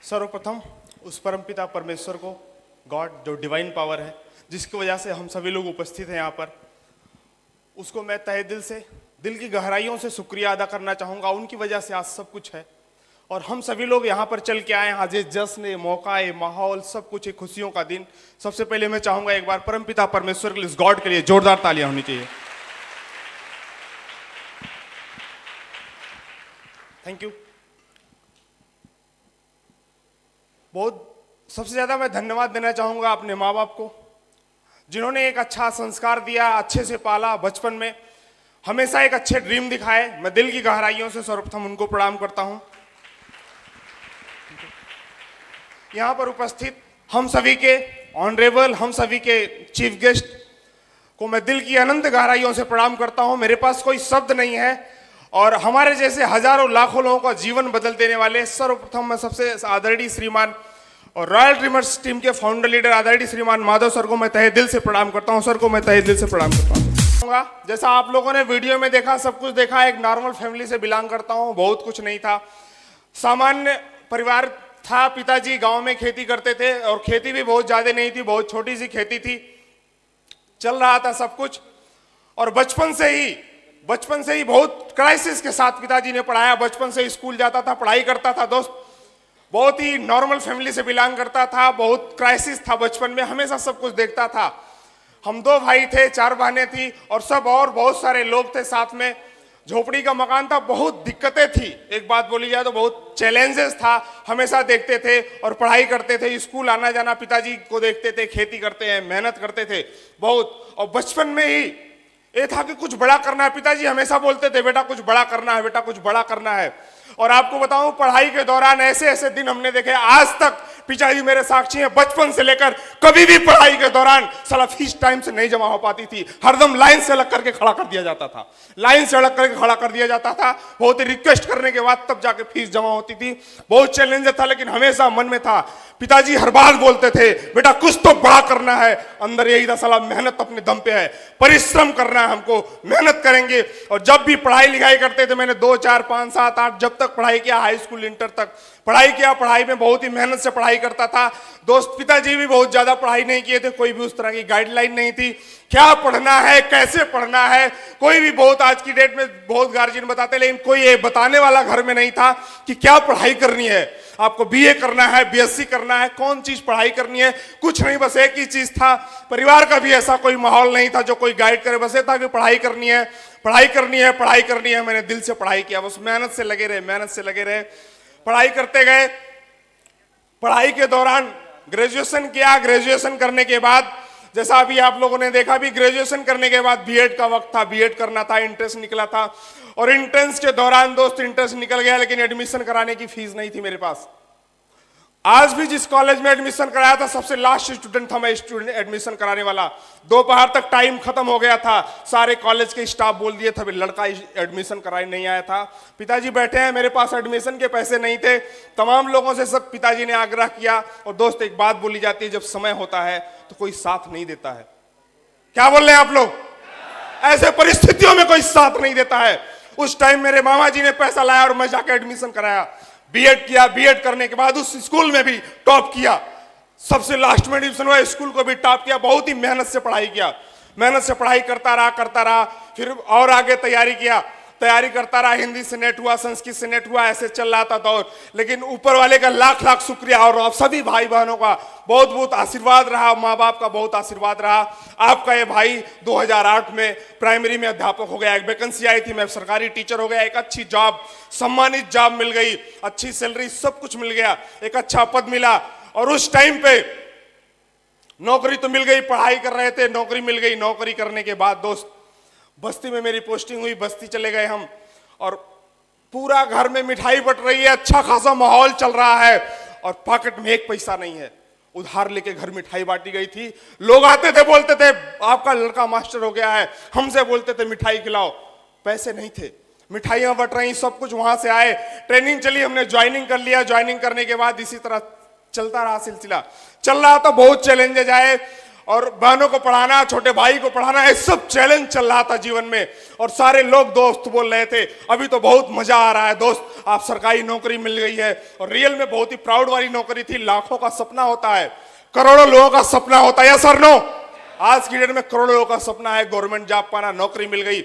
सर्वप्रथम उस परमपिता परमेश्वर को, गॉड जो डिवाइन पावर है, जिसकी वजह से हम सभी लोग उपस्थित हैं यहाँ पर, उसको मैं तहे दिल से, दिल की गहराइयों से शुक्रिया अदा करना चाहूँगा। उनकी वजह से आज सब कुछ है और हम सभी लोग यहाँ पर चल के आए। आज ये जश्न, ये मौका, ये माहौल, सब कुछ एक खुशियों का दिन। सबसे पहले मैं चाहूँगा एक बार परमपिता परमेश्वर के लिए, इस गॉड के लिए जोरदार तालियां होनी चाहिए। Thank you. सबसे ज्यादा मैं धन्यवाद देना चाहूंगा अपने माँ बाप को, जिन्होंने एक अच्छा संस्कार दिया, अच्छे से पाला, बचपन में हमेशा एक अच्छे ड्रीम दिखाए। मैं दिल की गहराइयों से सर्वप्रथम उनको प्रणाम करता हूं। यहाँ पर उपस्थित हम सभी के ऑनरेबल, हम सभी के चीफ गेस्ट को मैं दिल की अनंत गहराइयों से प्रणाम करता हूं। मेरे पास कोई शब्द नहीं है और हमारे जैसे हजारों लाखों लोगों का जीवन बदल देने वाले सर्वप्रथम मैं सबसे आदरणीय श्रीमान और रॉयल ड्रीमर्स टीम के फाउंडर लीडर आदरणीय श्रीमान माधव सर को मैं तहे दिल से प्रणाम करता हूं। सर को मैं तहे दिल से प्रणाम करता हूं। जैसा आप लोगों ने वीडियो में देखा, सब कुछ देखा, एक नॉर्मल फैमिली से बिलोंग करता हूं। बहुत कुछ नहीं था, सामान्य परिवार था। पिताजी गांव में खेती करते थे और खेती भी बहुत ज्यादा नहीं थी, बहुत छोटी सी खेती थी, चल रहा था सब कुछ। और बचपन से ही बहुत क्राइसिस के साथ पिताजी ने पढ़ाया। बचपन से स्कूल जाता था, पढ़ाई करता था। दोस्त, बहुत ही नॉर्मल फैमिली से बिलोंग करता था। बहुत क्राइसिस था बचपन में, हमेशा सब कुछ देखता था। हम 2 भाई थे, 4 बहनें थी और सब और बहुत सारे लोग थे साथ में। झोपड़ी का मकान था, बहुत दिक्कतें थी। एक बात बोली जाए तो बहुत चैलेंजेस था, हमेशा देखते थे और पढ़ाई करते थे। स्कूल आना जाना पिताजी को देखते थे, खेती करते हैं, मेहनत करते थे बहुत। और बचपन में ही ये था कि कुछ बड़ा करना है। पिताजी हमेशा बोलते थे, बेटा कुछ बड़ा करना है, बेटा कुछ बड़ा करना है। और आपको बताऊं, पढ़ाई के दौरान ऐसे ऐसे दिन हमने देखे, आज तक पिताजी मेरे साक्षी हैं। बचपन से लेकर कभी भी पढ़ाई के दौरान साला फीस टाइम से नहीं जमा हो पाती थी। हरदम लाइन से अलग करके खड़ा कर दिया जाता था, लाइन से अलग करके खड़ा कर दिया जाता था। बहुत ही रिक्वेस्ट करने के बाद तब जाके फीस जमा होती थी। बहुत चैलेंज था, लेकिन हमेशा मन में था। पिताजी हर बार बोलते थे, बेटा कुछ तो बड़ा करना है। अंदर यही था, साला मेहनत अपने दम पे है, परिश्रम करना है हमको, मेहनत करेंगे। और जब भी पढ़ाई लिखाई करते थे, मैंने 2, 4, 5, 7, 8 जब तक पढ़ाई किया, हाई स्कूल, इंटर तक पढ़ाई किया। पढ़ाई में बहुत ही मेहनत से पढ़ाई करता था। दोस्त, पिताजी भी बहुत ज्यादा पढ़ाई नहीं किए थे, कोई भी उस तरह की गाइडलाइन नहीं थी, क्या पढ़ना है, कैसे पढ़ना है, कोई भी। बहुत आज की डेट में बहुत गार्जियन बताते, लेकिन कोई ये बताने वाला घर में नहीं था कि क्या पढ़ाई करनी है। आपको बीए करना है, बीएससी करना है, कौन चीज पढ़ाई करनी है, कुछ नहीं। बस एक ही चीज था, परिवार का भी ऐसा कोई माहौल नहीं था जो कोई गाइड करे। बस ये था कि पढ़ाई करनी है, पढ़ाई करनी है, पढ़ाई करनी है। मैंने दिल से पढ़ाई किया, बस मेहनत से लगे रहे, मेहनत से लगे रहे, पढ़ाई करते गए। पढ़ाई के दौरान ग्रेजुएशन किया। ग्रेजुएशन करने के बाद, जैसा अभी आप लोगों ने देखा, भी ग्रेजुएशन करने के बाद बीएड का वक्त था, बीएड करना था, एंट्रेंस निकला था। और एंट्रेंस के दौरान दोस्त एंट्रेंस निकल गया, लेकिन एडमिशन कराने की फीस नहीं थी मेरे पास। आज भी जिस कॉलेज में एडमिशन कराया था, सबसे लास्ट स्टूडेंट था मैं, स्टूडेंट एडमिशन कराने वाला। दोपहर तक टाइम खत्म हो गया था, सारे कॉलेज के स्टाफ बोल दिए थे लड़का एडमिशन कराने नहीं आया था। पिताजी बैठे हैं, मेरे पास एडमिशन के पैसे नहीं थे। तमाम लोगों से सब पिताजी ने आग्रह किया। और दोस्त, एक बात बोली जाती है, जब समय होता है तो कोई साथ नहीं देता है। क्या बोल रहे हैं आप लोग? ऐसे परिस्थितियों में कोई साथ नहीं देता है। उस टाइम मेरे मामा जी ने पैसा लाया और मैं जाकर एडमिशन कराया, बीएड किया। बीएड करने के बाद उस स्कूल में भी टॉप किया, सबसे लास्ट में एडमिशन हुआ, स्कूल को भी टॉप किया। बहुत ही मेहनत से पढ़ाई किया, मेहनत से पढ़ाई करता रहा। फिर और आगे तैयारी करता रहा। हिंदी से नेट हुआ, संस्कृत से नेट हुआ, ऐसे चल रहा था दौर। लेकिन ऊपर वाले का लाख लाख शुक्रिया और आप सभी भाई बहनों का बहुत बहुत आशीर्वाद रहा, माँ बाप का बहुत आशीर्वाद रहा। आपका ये भाई 2008 में प्राइमरी में अध्यापक हो गया, एक वैकेंसी आई थी, मैं सरकारी टीचर हो गया, एक अच्छी जॉब, सम्मानित जॉब मिल गई, अच्छी सैलरी, सब कुछ मिल गया, एक अच्छा पद मिला। और उस टाइम पे नौकरी तो मिल गई, पढ़ाई कर रहे थे, नौकरी मिल गई। नौकरी करने के बाद दोस्त, बस्ती में मेरी पोस्टिंग हुई, बस्ती चले गए हम। और पूरा घर में मिठाई बट रही है, अच्छा खासा माहौल चल रहा है और पॉकेट में एक पैसा नहीं है। उधार लेके घर मिठाई बांटी गई थी। लोग आते थे, बोलते थे आपका लड़का मास्टर हो गया है, हमसे बोलते थे मिठाई खिलाओ। पैसे नहीं थे, मिठाइयां बट रही, सब कुछ। वहां से आए, ट्रेनिंग चली, हमने ज्वाइनिंग कर लिया। ज्वाइनिंग करने के बाद इसी तरह चलता रहा, सिलसिला चल रहा था। बहुत चैलेंजेस आए और बहनों को पढ़ाना, छोटे भाई को पढ़ाना, ये सब चैलेंज चल रहा था जीवन में। और सारे लोग दोस्त बोल रहे थे, अभी तो बहुत मजा आ रहा है दोस्त, आप सरकारी नौकरी मिल गई है, और रियल में बहुत ही प्राउड वाली नौकरी थी। लाखों का सपना होता है, करोड़ों लोगों का सपना होता है, सर नो। आज की डेट में करोड़ों लोगों का सपना है गवर्नमेंट जॉब पाना, नौकरी मिल गई।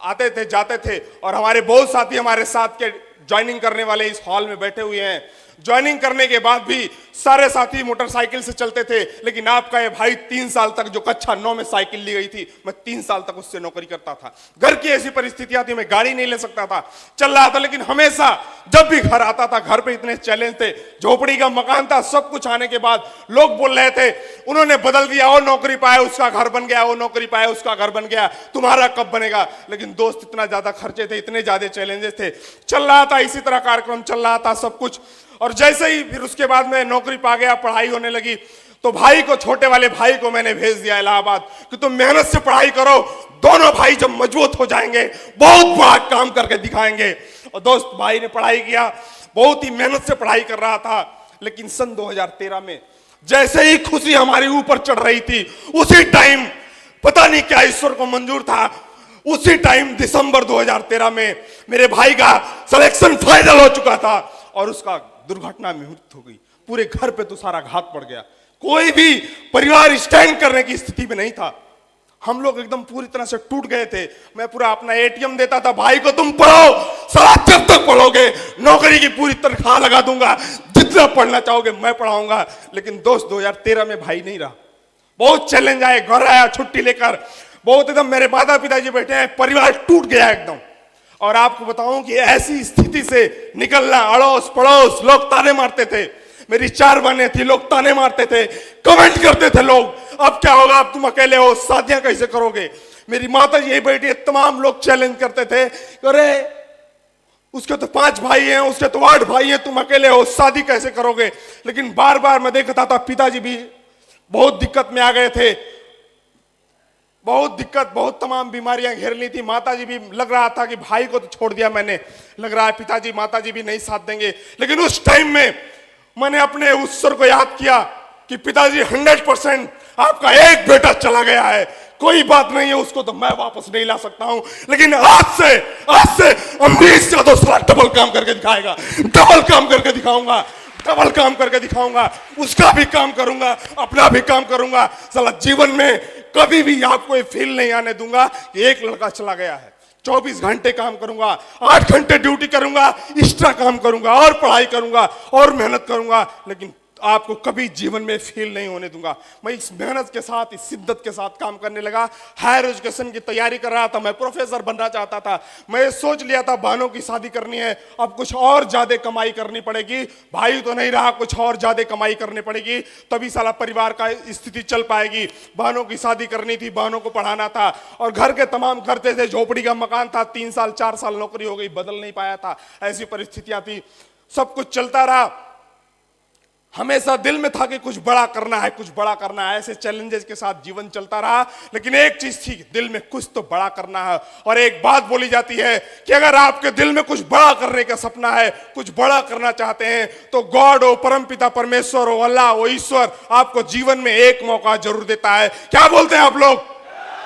आते थे जाते थे, और हमारे बहुत साथी हमारे साथ के ज्वाइनिंग करने वाले इस हॉल में बैठे हुए हैं। ज्वाइनिंग करने के बाद भी सारे साथी मोटरसाइकिल से चलते थे, लेकिन आपका ये भाई 3 साल तक, जो कक्षा 9 में साइकिल ली गई थी, मैं 3 साल तक उससे नौकरी करता था। घर की ऐसी परिस्थितियां थी, मैं गाड़ी नहीं ले सकता था, चल रहा था, लेकिन हमेशा जब भी घर आता था, घर पे इतने चैलेंज थे, झोपड़ी का मकान था, सब कुछ आने के बाद लोग बोल रहे थे उन्होंने बदल दिया, वो नौकरी पाया उसका घर बन गया, वो नौकरी पाया उसका घर बन गया, तुम्हारा कब बनेगा। लेकिन दोस्त, इतना ज्यादा खर्चे थे, इतने ज्यादा चैलेंजेस थे, चल रहा था इसी तरह कार्यक्रम चल रहा था सब कुछ। और जैसे ही फिर उसके बाद में नौकरी पा गया, पढ़ाई होने लगी, तो भाई को, छोटे वाले भाई को मैंने भेज दिया इलाहाबाद कि तुम मेहनत से पढ़ाई करो, दोनों भाई जब मजबूत हो जाएंगे बहुत बड़ा काम करके दिखाएंगे। और दोस्त, भाई ने पढ़ाई किया, बहुत ही मेहनत से पढ़ाई कर रहा था। लेकिन सन 2013 में जैसे ही खुशी हमारे ऊपर चढ़ रही थी, उसी टाइम पता नहीं क्या ईश्वर को मंजूर था, उसी टाइम दिसंबर 2013 में मेरे भाई का सिलेक्शन फाइनल हो चुका था और उसका दुर्घटना में मृत्यु हो गई। पूरे घर पे तो सारा घात पड़ गया, कोई भी परिवार स्टैंड करने की स्थिति में नहीं था। हम लोग एकदम पूरी तरह से टूट गए थे। मैं पूरा अपना एटीएम देता था, भाई को तुम पढ़ो, साला जब तक पढ़ोगे नौकरी की पूरी तनख्वाह लगा दूंगा, जितना पढ़ना चाहोगे मैं पढ़ाऊंगा। लेकिन दोस्त, 2013 में भाई नहीं रहा, बहुत चैलेंज आए, घर आया छुट्टी लेकर, बहुत एकदम मेरे माता पिताजी बैठे हैं, परिवार टूट गया एकदम। और आपको बताऊं कि ऐसी स्थिति से निकलना, अड़ोस पड़ोस लोग ताने मारते थे, मेरी 4 बहनें थी, लोग ताने मारते थे, कमेंट करते थे लोग, अब क्या होगा, अब तुम अकेले हो, शादियां कैसे करोगे। मेरी माता जी यही बैठी है, तमाम लोग चैलेंज करते थे, अरे उसके तो 5 भाई हैं, उसके तो 8 भाई हैं, तुम अकेले हो, शादी कैसे करोगे। लेकिन बार बार मैं देखता था पिताजी भी बहुत दिक्कत में आ गए थे, बहुत दिक्कत, बहुत तमाम बीमारियां घेर ली थी। माताजी भी लग रहा था कि भाई को तो छोड़ दिया मैंने, लग रहा है पिताजी माताजी भी नहीं साथ देंगे। लेकिन उस टाइम में मैंने अपने उस सर को याद किया कि पिताजी 100% आपका एक बेटा चला गया है, कोई बात नहीं है, उसको तो मैं वापस नहीं ला सकता हूं, लेकिन आज से अमरीश का तो सारा डबल काम करके दिखाएगा, डबल काम करके दिखाऊंगा, डबल काम करके दिखाऊंगा, उसका भी काम करूंगा, अपना भी काम करूंगा। साला जीवन में कभी भी आपको ये फील नहीं आने दूंगा कि एक लड़का चला गया है। 24 घंटे काम करूंगा, 8 घंटे ड्यूटी करूंगा, एक्स्ट्रा काम करूंगा, और पढ़ाई करूंगा, और मेहनत करूंगा, लेकिन आपको कभी जीवन में फेल नहीं होने दूंगा। मैं इस मेहनत के साथ, इस शिद्दत के साथ काम करने लगा। हायर एजुकेशन की तैयारी कर रहा था, मैं प्रोफेसर बनना चाहता था। मैं सोच लिया था बहनों की शादी करनी है, अब कुछ और ज्यादा कमाई करनी पड़ेगी, भाई तो नहीं रहा, कुछ और ज्यादा कमाई करनी पड़ेगी, तभी साला परिवार का स्थिति चल पाएगी। बहनों की शादी करनी थी, बहनों को पढ़ाना था, और घर के तमाम खर्चे थे, झोपड़ी का मकान था, 3 साल 4 साल नौकरी हो गई, बदल नहीं पाया था, ऐसी परिस्थितियां थी, सब कुछ चलता रहा। हमेशा दिल में था कि कुछ बड़ा करना है, कुछ बड़ा करना है, ऐसे चैलेंजेस के साथ जीवन चलता रहा। लेकिन एक चीज थी, दिल में कुछ तो बड़ा करना है। और एक बात बोली जाती है कि अगर आपके दिल में कुछ बड़ा करने का सपना है, कुछ बड़ा करना चाहते हैं, तो गॉड हो, परम पिता परमेश्वर हो, अल्लाह हो, ईश्वर आपको जीवन में एक मौका जरूर देता है। क्या बोलते हैं आप लोग?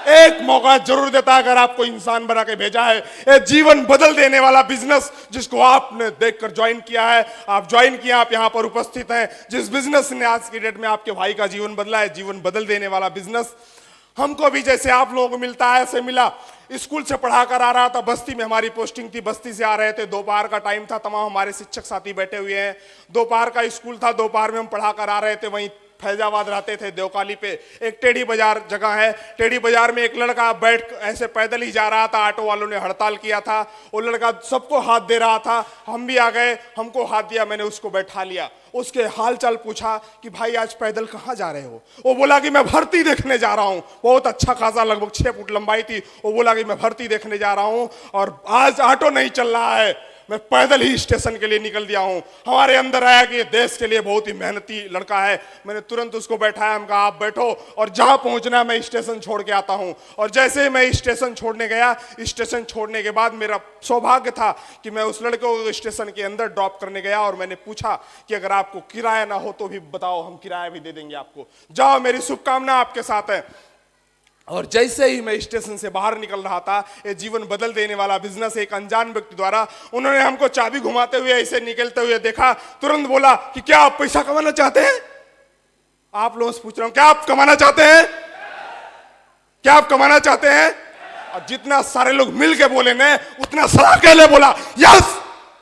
एक मौका जरूर देता है। अगर आपको इंसान बना के भेजा है, एक जीवन बदल देने वाला बिजनेस जिसको आपने देखकर ज्वाइन किया है, आप ज्वाइन किया, आप यहां पर उपस्थित हैं, जिस बिजनेस ने आज की डेट में आपके भाई का जीवन बदला है, जीवन बदल देने वाला बिजनेस हमको भी जैसे आप लोगों को मिलता है ऐसे मिला। स्कूल से पढ़ा कर आ रहा था, बस्ती में हमारी पोस्टिंग थी, बस्ती से आ रहे थे, दोपहर का टाइम था, तमाम हमारे शिक्षक साथी बैठे हुए हैं, दोपहर का स्कूल था, दोपहर में हम पढ़ा कर आ रहे थे। वहीं फैजाबाद रहते थे, देवकाली पे एक टेढ़ी बाजार जगह है, टेढ़ी बाजार में एक लड़का बैठ ऐसे पैदल ही जा रहा था, ऑटो वालों ने हड़ताल किया था, वो लड़का सबको हाथ दे रहा था, हम भी आ गए, हमको हाथ दिया, मैंने उसको बैठा लिया, उसके हाल चाल पूछा कि भाई आज पैदल कहाँ जा रहे हो। वो बोला कि मैं भर्ती देखने जा रहा हूँ, बहुत अच्छा खासा लगभग 6 फुट लंबाई थी। वो बोला कि मैं भर्ती देखने जा रहा हूँ और आज ऑटो नहीं चल रहा है, मैं पैदल ही स्टेशन के लिए निकल दिया हूं। हमारे अंदर आया कि देश के लिए बहुत ही मेहनती लड़का है। मैंने तुरंत उसको बैठाया, हम कहा आप बैठो और जहां पहुंचना है मैं स्टेशन छोड़ के आता हूं। और जैसे ही मैं स्टेशन छोड़ने गया, स्टेशन छोड़ने के बाद मेरा सौभाग्य था कि मैं उस लड़के को स्टेशन के अंदर ड्रॉप करने गया और मैंने पूछा कि अगर आपको किराया ना हो तो भी बताओ, हम किराया भी दे देंगे आपको, जाओ, मेरी शुभकामना आपके साथ है। और जैसे ही मैं स्टेशन से बाहर निकल रहा था, ये जीवन बदल देने वाला बिजनेस एक अनजान व्यक्ति द्वारा उन्होंने हमको चाबी घुमाते हुए ऐसे निकलते हुए देखा, तुरंत बोला कि क्या आप पैसा कमाना चाहते हैं? आप लोगों से पूछ रहा हूं, क्या आप कमाना चाहते हैं? क्या आप कमाना चाहते हैं? और जितना सारे लोग मिल के बोले ना, उतना सारा अकेले बोला यस,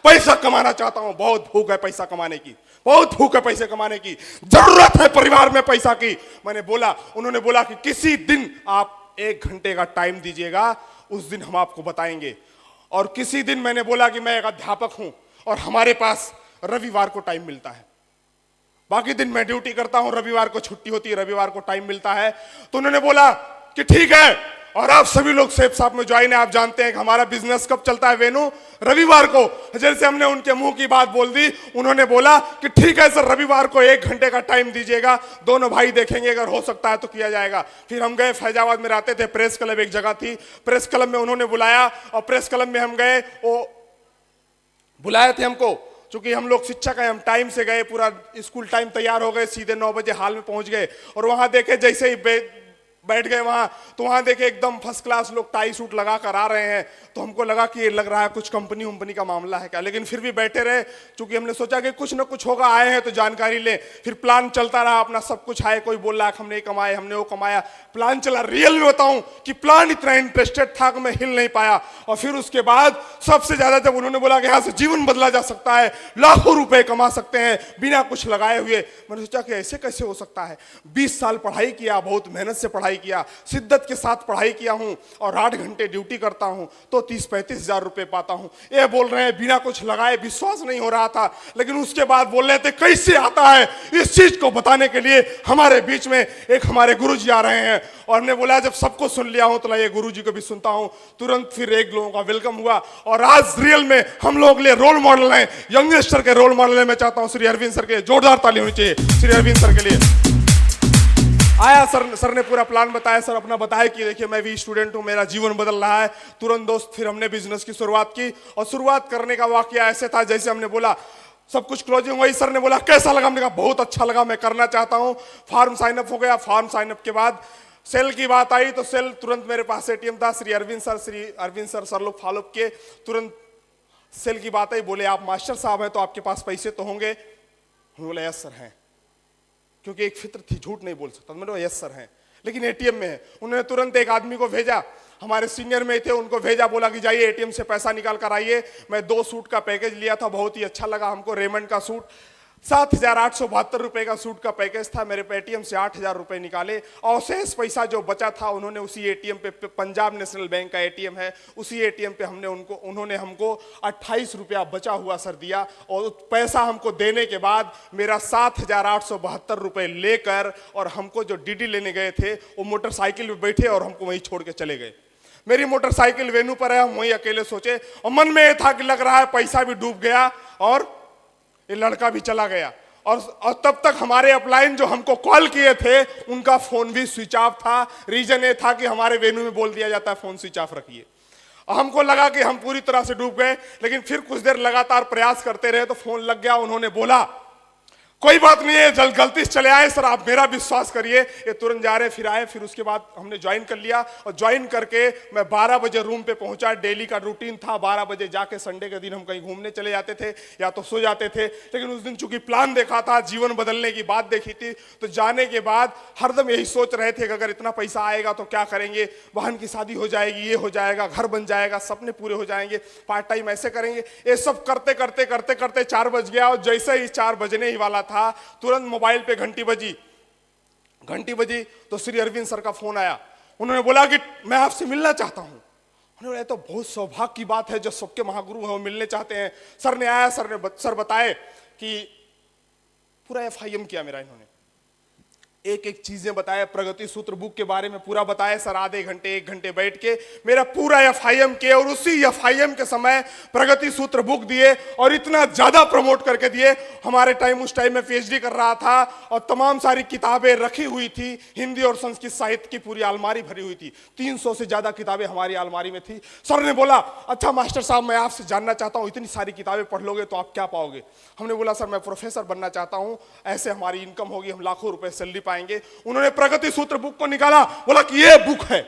पैसा कमाना चाहता हूं, बहुत भूख है पैसा कमाने की, बहुत भूख है पैसे कमाने की, जरूरत है परिवार में पैसा की। मैंने बोला, उन्होंने बोला कि किसी दिन आप 1 घंटे का टाइम दीजिएगा, उस दिन हम आपको बताएंगे। और किसी दिन मैंने बोला कि मैं एक अध्यापक हूं और हमारे पास रविवार को टाइम मिलता है, बाकी दिन मैं ड्यूटी करता हूं, रविवार को छुट्टी होती है, रविवार को टाइम मिलता है। तो उन्होंने बोला कि ठीक है, और आप सभी लोग सेफ साहब में ज्वाइन है, आप जानते हैं कि हमारा बिजनेस कब चलता है वेनु, रविवार को। जैसे हमने उनके मुंह की बात बोल दी, उन्होंने बोला कि ठीक है सर, रविवार को 1 घंटे का टाइम दीजिएगा, दोनों भाई देखेंगे, अगर हो सकता है तो किया जाएगा। फिर हम गए, फैजाबाद में रहते थे, प्रेस क्लब एक जगह थी, प्रेस क्लब में उन्होंने बुलाया और प्रेस क्लब में हम गए, वो बुलाए थे हमको, चूंकि हम लोग शिक्षक हैं, हम टाइम से गए, पूरा स्कूल टाइम तैयार हो गए, सीधे 9 बजे हाल में पहुंच गए। और वहां देखे, जैसे ही बैठ गए वहां, तो वहां देखे एकदम फर्स्ट क्लास लोग टाई सूट लगा कर आ रहे हैं। तो हमको लगा कि ये लग रहा है कुछ कंपनी वंपनी का मामला है क्या, लेकिन फिर भी बैठे रहे, क्योंकि हमने सोचा कि कुछ ना कुछ होगा, आए हैं तो जानकारी ले। फिर प्लान चलता रहा अपना, सब कुछ आए, कोई बोल रहा है हमने कमाए, हमने वो कमाया, प्लान चला। रियल में बताऊं कि प्लान इतना इंटरेस्टेड था कि मैं हिल नहीं पाया। और फिर उसके बाद सबसे ज्यादा जब उन्होंने बोला कि यहाँ से जीवन बदला जा सकता है, लाखों रुपए कमा सकते हैं बिना कुछ लगाए हुए, मैंने सोचा कि ऐसे कैसे हो सकता है। 20 साल पढ़ाई किया, बहुत मेहनत से पढ़ाई किया, शिद्दत के साथ पढ़ाई किया हूं, और 8 घंटे ड्यूटी करता हूं तो 30-35 हजार रुपए पाता हूं। ये बोल रहे हैं बिना कुछ लगाए, विश्वास नहीं हो रहा था। लेकिन उसके बाद बोल रहे थे कैसे आता है, इस चीज को बताने के लिए हमारे बीच में एक हमारे गुरुजी आ रहे हैं। और हमने बोला जब सबको सुन लिया हूं तो ये गुरुजी को भी सुनता हूं। तुरंत फिर एक लोगों का वेलकम हुआ, और आज रियल में हम लोग लिए रोल मॉडल हैं, यंगस्टर के रोल मॉडल है। मैं चाहता हूं श्री अरविंद सर के जोरदार ताली होनी चाहिए श्री अरविंद सर के लिए। आया सर ने पूरा प्लान बताया, सर अपना बताया कि देखिए मैं भी स्टूडेंट हूं, मेरा जीवन बदल रहा है। तुरंत दोस्त फिर हमने बिजनेस की शुरुआत की, और शुरुआत करने का वाकया ऐसे था जैसे हमने बोला सब कुछ क्लोजिंग हुई। सर ने बोला कैसा लगा, हमने कहा बहुत अच्छा लगा, मैं करना चाहता हूं। फॉर्म साइन अप हो गया, फॉर्म साइन अप के बाद सेल की बात आई, तो सेल तुरंत मेरे पास एटीएम था, श्री अरविंद सर सर लोग फॉलो किए, तुरंत सेल की बात आई, बोले आप मास्टर साहब हैं तो आपके पास पैसे तो होंगे। बोले यस सर हैं, क्योंकि एक फित्र थी, झूठ नहीं बोल सकता। मैंने यस सर हैं, लेकिन एटीएम में है। उन्होंने तुरंत एक आदमी को भेजा, हमारे सीनियर में थे, उनको भेजा, बोला कि जाइए एटीएम से पैसा निकाल कर आइए। मैं 2 सूट का पैकेज लिया था, बहुत ही अच्छा लगा हमको, रेमंड का सूट, 7,872 रुपए का सूट का पैकेज था। मेरे एटीएम से 8,000 रुपए निकाले, और शेष पैसा जो बचा था उन्होंने उसी एटीएम पे, पंजाब नेशनल बैंक का एटीएम है, उसी एटीएम पे उन्होंने हमको 28 रुपया बचा हुआ सर दिया। और पैसा हमको देने के बाद मेरा 7,872 रुपए लेकर, और हमको जो डीडी लेने गए थे वो मोटरसाइकिल में बैठे और हमको वहीं छोड़ के चले गए। मेरी मोटरसाइकिल वेन्यू पर है, हम वहीं अकेले सोचे, और मन में यह था कि लग रहा है पैसा भी डूब गया और ये लड़का भी चला गया। और तब तक हमारे अपलाइन जो हमको कॉल किए थे उनका फोन भी स्विच ऑफ था। रीजन ये था कि हमारे वेन्यू में बोल दिया जाता है फोन स्विच ऑफ रखिए। हमको लगा कि हम पूरी तरह से डूब गए, लेकिन फिर कुछ देर लगातार प्रयास करते रहे तो फोन लग गया। उन्होंने बोला कोई बात नहीं है, जल गलती से चले आए सर, आप मेरा विश्वास करिए। ये तुरंत जा रहे, फिर आए, फिर उसके बाद हमने ज्वाइन कर लिया। और ज्वाइन करके मैं 12 बजे रूम पे पहुंचा। डेली का रूटीन था, 12 बजे जाके संडे के दिन हम कहीं घूमने चले जाते थे या तो सो जाते थे। लेकिन उस दिन चूंकि प्लान देखा था, जीवन बदलने की बात देखी थी, तो जाने के बाद हरदम यही सोच रहे थे कि अगर इतना पैसा आएगा तो क्या करेंगे, बहन की शादी हो जाएगी, ये हो जाएगा, घर बन जाएगा, सपने पूरे हो जाएंगे, पार्ट टाइम ऐसे करेंगे। ये सब करते करते करते करते 4 बज गया। और जैसे ही 4 बजने ही वाला था, तुरंत मोबाइल पे घंटी बजी तो श्री अरविंद सर का फोन आया। उन्होंने बोला कि मैं आपसे मिलना चाहता हूं। उन्होंने बोला तो बहुत सौभाग्य की बात है, जो सबके महागुरु है वो मिलने चाहते हैं। सर ने आया, सर बताए कि पूरा एफआईएम किया मेरा, इन्होंने एक एक चीजें बताया, प्रगति सूत्र बुक के बारे में पूरा बताया। सर आधे घंटे 1 घंटे बैठ के मेरा पूरा एफआईएम किए, और उसी एफआईएम के समय प्रगति सूत्र बुक दिए, और इतना ज्यादा प्रमोट करके दिए। हमारे टाइम, उस टाइम में पीएचडी कर रहा था, और तमाम सारी किताबें रखी हुई थी, हिंदी और संस्कृत साहित्य की पूरी अलमारी भरी हुई थी। 300 से ज्यादा किताबें हमारी अलमारी में थी। सर ने बोला अच्छा मास्टर साहब, मैं आपसे जानना चाहता हूं, इतनी सारी किताबें पढ़ लोगे तो आप क्या पाओगे? हमने बोला सर मैं प्रोफेसर बनना चाहता हूं, ऐसे हमारी इनकम होगी, हम लाखों रुपए सैलरी पाएंगे। पाएंगे। उन्होंने प्रगति सूत्र बुक को निकाला, बोला कि ये बुक है,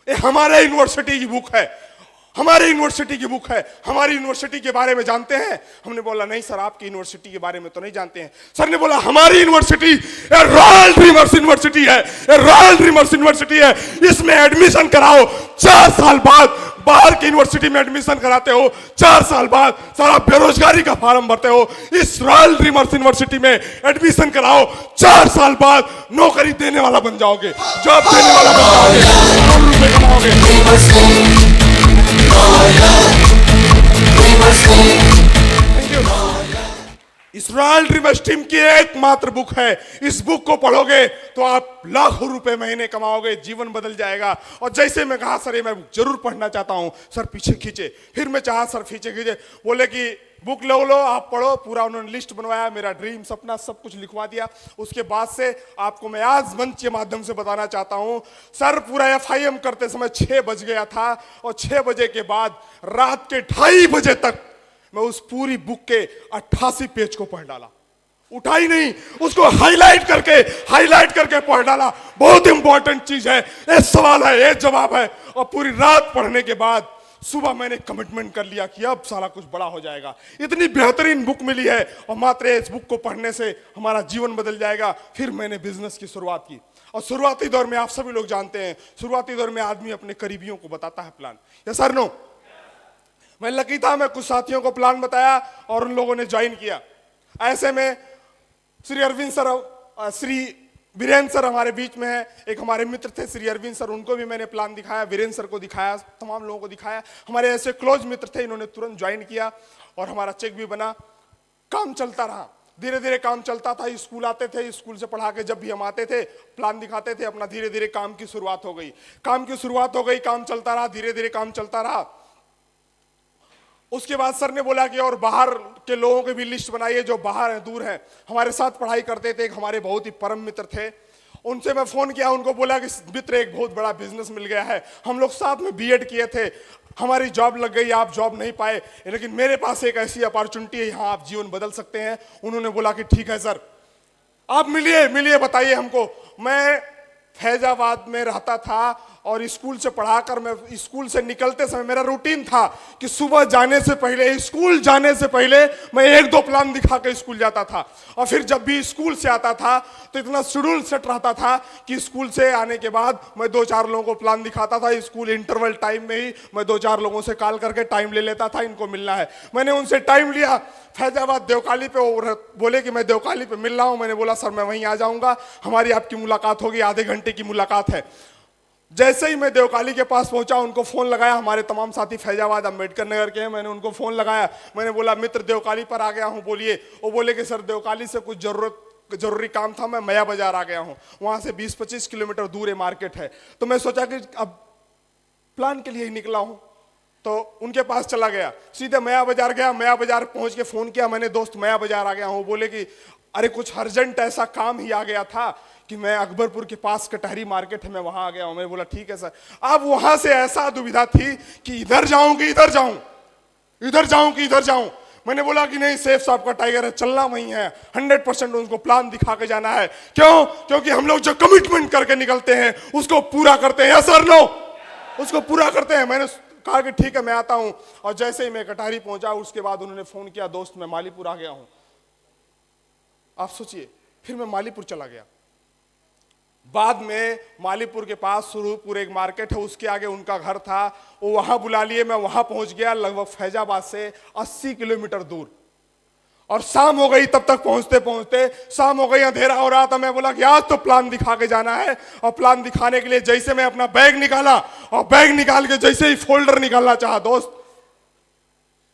ये हमारे यूनिवर्सिटी की बुक है, हमारी यूनिवर्सिटी की बुक है, हमारी यूनिवर्सिटी के बारे में जानते हैं? हमने बोला नहीं सर, आपकी यूनिवर्सिटी के बारे में तो नहीं जानते हैं। सर ने बोला हमारी यूनिवर्सिटी रॉयल ड्रीमर्स यूनिवर्सिटी है, रॉयल ड्रीमर्स यूनिवर्सिटी है, इसमें एडमिशन कराओ, 4 साल बाद बाहर की यूनिवर्सिटी में एडमिशन कराते हो, 4 साल बाद सारा बेरोजगारी का फॉर्म भरते हो, इस रॉयल ड्रीमर्स यूनिवर्सिटी में एडमिशन कराओ, 4 साल बाद नौकरी देने वाला बन जाओगे, जॉब देने वाला बन जाओगे, करोड़ रुपए कमाओगे। इस रॉयल ड्रीमर्स टीम की एकमात्र बुक है, इस बुक को पढ़ोगे तो आप लाखों रुपए महीने कमाओगे, जीवन बदल जाएगा। और जैसे मैं कहा सर ये मैं जरूर पढ़ना चाहता हूं, सर पीछे खींचे, फिर मैं चाहा सर पीछे खींचे, बोले कि बुक लो लो आप पढ़ो, पूरा उन्होंने लिस्ट बनवाया, मेरा ड्रीम सपना सब कुछ लिखवा दिया। उसके बाद से आपको मैं आज मंच के माध्यम से बताना चाहता हूं, सर पूरा FIM करते समय 6 बज गया था, और 6 बजे के बाद रात के 2:30 बजे तक मैं उस पूरी बुक के 88 पेज को पढ़ डाला, उठा ही नहीं, उसको हाईलाइट करके पढ़ डाला। बहुत इंपॉर्टेंट चीज है, एक सवाल है, एक जवाब है, और पूरी रात पढ़ने के बाद सुबह मैंने कमिटमेंट कर लिया कि अब सारा कुछ बड़ा हो जाएगा। इतनी बेहतरीन बुक मिली है, और मात्र इस बुक को पढ़ने से हमारा जीवन बदल जाएगा। फिर मैंने बिजनेस की शुरुआत की, और शुरुआती दौर में आप सभी लोग जानते हैं, शुरुआती दौर में आदमी अपने करीबियों को बताता है प्लान, यस सर नो? मैं लकी था, मैं कुछ साथियों को प्लान बताया और उन लोगों ने ज्वाइन किया। ऐसे में श्री अरविंद सर, श्री वीरेंद्र सर हमारे बीच में है, एक हमारे मित्र थे श्री अरविंद सर, उनको भी मैंने प्लान दिखाया, वीरेंद्र सर को दिखाया, तमाम लोगों को दिखाया। हमारे ऐसे क्लोज मित्र थे, इन्होंने तुरंत ज्वाइन किया और हमारा चेक भी बना। काम चलता रहा, धीरे धीरे काम चलता था। स्कूल आते थे, स्कूल से पढ़ा के जब भी हम आते थे प्लान दिखाते थे अपना, धीरे धीरे काम की शुरुआत हो गई, काम चलता रहा, धीरे धीरे काम चलता रहा। उसके बाद सर ने बोला कि और बाहर के लोगों की भी लिस्ट बनाइए, जो बाहर हैं, दूर हैं, हमारे साथ पढ़ाई करते थे, एक हमारे बहुत ही परम मित्र थे। उनसे मैं फोन किया, उनको बोला कि मित्र एक बहुत बड़ा बिजनेस मिल गया है, हम लोग साथ में B.Ed किए थे, हमारी जॉब लग गई, आप जॉब नहीं पाए, लेकिन मेरे पास एक ऐसी अपॉर्चुनिटी है, यहाँ आप जीवन बदल सकते हैं। उन्होंने बोला कि ठीक है सर, आप मिलिए बताइए हमको। मैं फैजाबाद में रहता था, और स्कूल से पढ़ाकर मैं स्कूल से निकलते समय मेरा रूटीन था कि सुबह जाने से पहले, स्कूल जाने से पहले मैं 1-2 प्लान दिखा के स्कूल जाता था। और फिर जब भी स्कूल से आता था तो इतना शेड्यूल सेट रहता था कि स्कूल से आने के बाद मैं 2-4 लोगों को प्लान दिखाता था। स्कूल इंटरवल टाइम में ही मैं 2-4 लोगों से कॉल करके टाइम ले लेता था, इनको मिलना है। मैंने उनसे टाइम लिया फैजाबाद देवकाली पे, और बोले कि मैं देवकाली पे मिल रहा हूँ। मैंने बोला सर मैं वहीं आ जाऊँगा, हमारी आपकी मुलाकात होगी, आधे घंटे की मुलाकात है। जैसे ही मैं देवकाली के पास पहुंचा, उनको फोन लगाया, हमारे तमाम साथी फैजाबाद अम्बेडकर नगर के हैं, मैंने उनको फोन लगाया, मैंने बोला मित्र देवकाली पर आ गया हूं, बोलिए। वो बोले कि सर देवकाली से कुछ जरूरी काम था, मैं मया बाजार आ गया हूं, वहां से 20-25 किलोमीटर दूर है मार्केट है। तो मैं सोचा कि अब प्लान के लिए ही निकला हूं, तो उनके पास चला गया, सीधे मया बाजार गया। मया बाजार पहुंच के फोन किया मैंने, दोस्त मया बाजार आ गया हूं। बोले कि अरे कुछ अर्जेंट ऐसा काम ही आ गया था कि मैं अकबरपुर के पास कटहरी मार्केट है, मैं वहां आ गया हूं। मैंने बोला ठीक है सर। अब वहां से ऐसा दुविधा थी कि इधर जाऊं कि इधर जाऊं, इधर जाऊं कि इधर जाऊं। मैंने बोला कि नहीं, सेफ साहब का टाइगर है, चलना वहीं है, 100% उनको प्लान दिखा के जाना है। क्यों? क्योंकि हम लोग जो कमिटमेंट करके निकलते हैं उसको पूरा करते हैं, सर नो, उसको पूरा करते हैं। मैंने कहा कि ठीक है मैं आता हूं, और जैसे ही मैं कटहरी पहुंचा उसके बाद उन्होंने फोन किया, दोस्त मैं मालीपुर आ गया हूं। आप सोचिए, फिर मैं मालीपुर चला गया। बाद में मालीपुर के पास स्वरूपुर एक मार्केट है, उसके आगे उनका घर था, वो वहां बुला लिए, मैं वहां पहुंच गया, लगभग फैजाबाद से 80 किलोमीटर दूर। और शाम हो गई, तब तक पहुंचते पहुंचते शाम हो गई, अंधेरा हो रहा था। मैं बोला कि आज तो प्लान दिखा के जाना है। और प्लान दिखाने के लिए जैसे मैं अपना बैग निकाला, और बैग निकाल के जैसे ही फोल्डर निकालना चाहा, दोस्त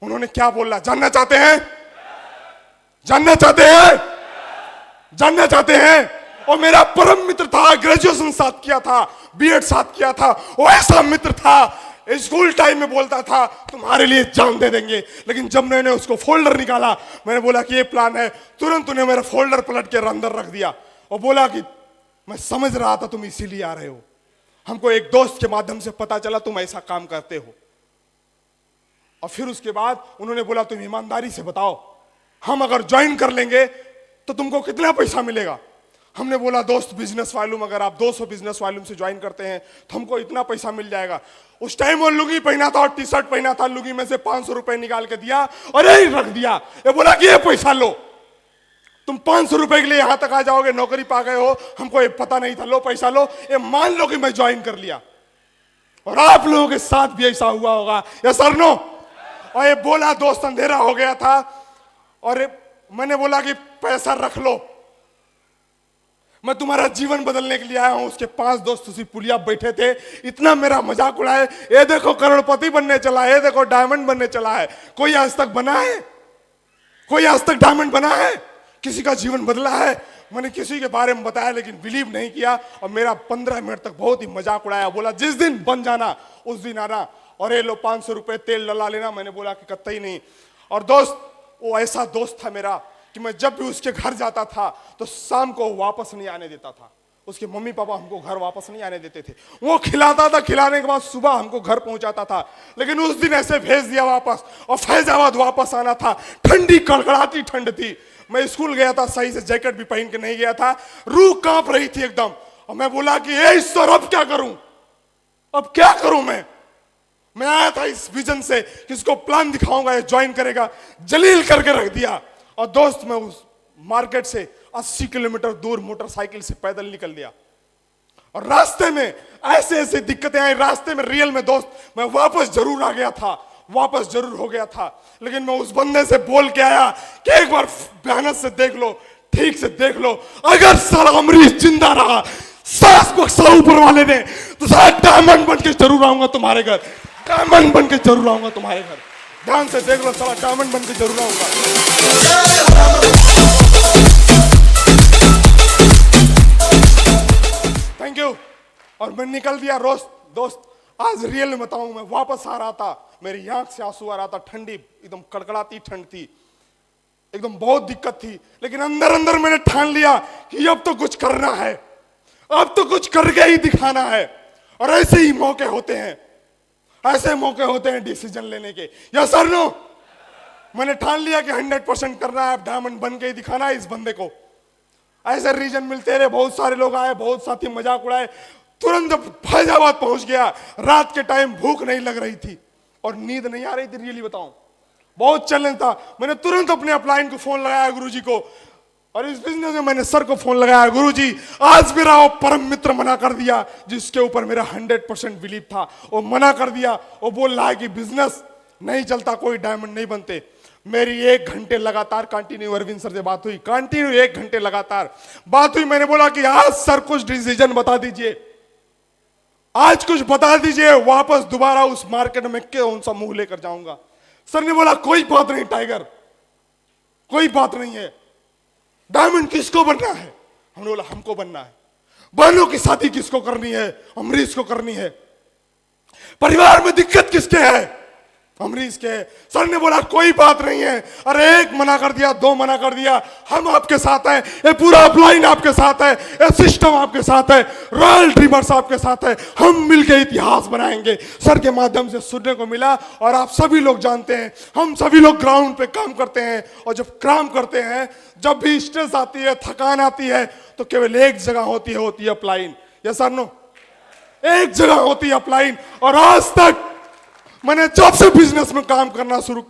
उन्होंने क्या बोला जानना चाहते हैं? जानना चाहते हैं? जानना चाहते हैं? और मेरा परम मित्र था, ग्रेजुएशन साथ किया था, B.Ed साथ किया था, वो ऐसा मित्र था, स्कूल टाइम में बोलता था तुम्हारे लिए जान दे देंगे। लेकिन जब मैंने उसको फोल्डर निकाला, मैंने बोला कि ये प्लान है, तुरंत उन्हें मेरा फोल्डर पलट के अंदर रख दिया और बोला कि मैं समझ रहा था तुम इसीलिए आ रहे हो, हमको एक दोस्त के माध्यम से पता चला तुम ऐसा काम करते हो। और फिर उसके बाद उन्होंने बोला तुम ईमानदारी से बताओ, हम अगर ज्वाइन कर लेंगे तो तुमको कितना पैसा मिलेगा? हमने बोला दोस्त बिजनेस वॉल्यूम, अगर आप 200 बिजनेस वॉल्यूम से ज्वाइन करते हैं तो हमको इतना पैसा मिल जाएगा। उस टाइम वो लुंगी पहना था और टी शर्ट पहना था, लुंगी में से 500 रुपए निकाल के दिया और यही रख दिया। ये बोला कि ये पैसा लो, तुम 500 रुपए के लिए यहां तक आ जाओगे, नौकरी पा गए हो, हमको ये पता नहीं था, लो पैसा लो। ये मान लो कि मैं ज्वाइन कर लिया। और आप लोगों के साथ भी ऐसा हुआ होगा, यस सर नो? और ये बोला दोस्त अंधेरा हो गया था और मैंने बोला कि पैसा रख लो, मैं तुम्हारा जीवन बदलने के लिए आया हूं। उसके 5 दोस्त उसी पुलिया बैठे थे, इतना मेरा मजाक उड़ाए, ये देखो करोड़पति बनने चला है, ये देखो डायमंड बनने चला है। कोई आज तक बना है? कोई आज तक डायमंड बना है? किसी का जीवन बदला है? मैंने किसी के बारे में बताया लेकिन बिलीव नहीं किया और मेरा 15 मिनट तक बहुत ही मजाक उड़ाया। बोला जिस दिन बन जाना उस दिन आना और ये लो 500 रुपए तेल डला लेना। मैंने बोला कि कतई नहीं। और दोस्त, वो ऐसा दोस्त था मेरा कि मैं जब भी उसके घर जाता था तो शाम को वापस नहीं आने देता था। उसके मम्मी पापा हमको घर वापस नहीं आने देते थे, वो खिलाता था, खिलाने के बाद सुबह हमको घर पहुंचाता था। लेकिन उस दिन ऐसे भेज दिया वापस और फैजाबाद वापस आना था। ठंडी कड़कड़ाती ठंड थी, मैं स्कूल गया था, सही से जैकेट भी पहन के नहीं गया था, रूह कांप रही थी एकदम। और मैं बोला कि ए ईश्वर, अब क्या करूं, अब क्या करूं मैं आया था इस विजन से कि इसको प्लान दिखाऊंगा, ये ज्वाइन करेगा, जलील करके रख दिया। और दोस्त, मैं उस मार्केट से 80 किलोमीटर दूर मोटरसाइकिल से पैदल निकल लिया और रास्ते में ऐसे ऐसे दिक्कतें आई। रास्ते में रियल में दोस्त, मैं वापस जरूर आ गया था, वापस जरूर हो गया था, लेकिन मैं उस बंदे से बोल के आया कि एक बार मेहनत से देख लो, ठीक से देख लो, अगर साला अमरीश जिंदा रहा, सांस बख्शा ऊपर वाले ने, तो साला डायमंड बन के जरूर आऊंगा तुम्हारे घर, डायमंड बन के जरूर आऊंगा तुम्हारे घर। ध्यान से देख लो, साला डायमंड बन के जरूर आऊंगा। Thank you. और मैं निकल दिया। दोस्त, आज रियल में बताऊं, मैं वापस आ रहा था, मेरी आंख से आंसू आ रहा था, ठंडी एकदम कड़कड़ाती ठंड थी, एकदम बहुत दिक्कत थी। लेकिन अंदर अंदर मैंने ठान लिया कि अब तो कुछ करना है, अब तो कुछ करके ही दिखाना है। और ऐसे ही मौके होते हैं, ऐसे मौके होते हैं डिसीजन लेने के। Yes sir no? मैंने ठान लिया कि 100% करना है, अब डायमंड बन के ही दिखाना है इस बंदे को। ऐसे रीजन मिलते रहे, बहुत सारे लोग आए, बहुत साथी मजाक उड़ाए। तुरंत फैजाबाद पहुंच गया। रात के टाइम भूख नहीं लग रही थी और नींद नहीं आ रही थी, रियली बताऊं, बहुत चैलेंज था। मैंने तुरंत अपने अपलाइन को फोन लगाया, गुरुजी को, और इस बिजनेस में मैंने सर को फोन लगाया, गुरुजी आज मेरा वो परम मित्र मना कर दिया जिसके ऊपर मेरा 100% बिलीव था, वो मना कर दिया। वो बोल रहा है कि बिजनेस नहीं चलता, कोई डायमंड नहीं बनते। मेरी 1 घंटे लगातार कंटिन्यू अरविंद सर से बात हुई, कंटिन्यू 1 घंटे लगातार बात हुई। मैंने बोला कि आज सर कुछ डिसीजन बता दीजिए, आज कुछ बता दीजिए, वापस दोबारा उस मार्केट में कौन सा मुंह लेकर जाऊंगा। सर ने बोला कोई बात नहीं टाइगर, कोई बात नहीं है, डायमंड किसको बनना है? हमने बोला हमको बनना है। बहनों की शादी किसको करनी है? अमरीश को करनी है। परिवार में दिक्कत किसके है? अमरीश के। सर ने बोला कोई बात नहीं है। अरे 1 मना कर दिया, 2 मना कर दिया, हम आपके साथ हैं, ये पूरा अपलाइन आपके साथ है, ये सिस्टम आपके साथ है, रॉयल ड्रीमर्स आपके साथ है, हम मिलकर इतिहास बनाएंगे। सर के माध्यम से सुनने को मिला। और आप सभी लोग जानते हैं, हम सभी लोग ग्राउंड पे काम करते हैं, और जब काम करते हैं, जब भी स्ट्रेस आती है, थकान आती है, तो केवल एक जगह होती है अपलाइन। Yes sir no? एक जगह होती है अपलाइन। और आज तक मैंने जब से बिजनेस में काम करना शुरू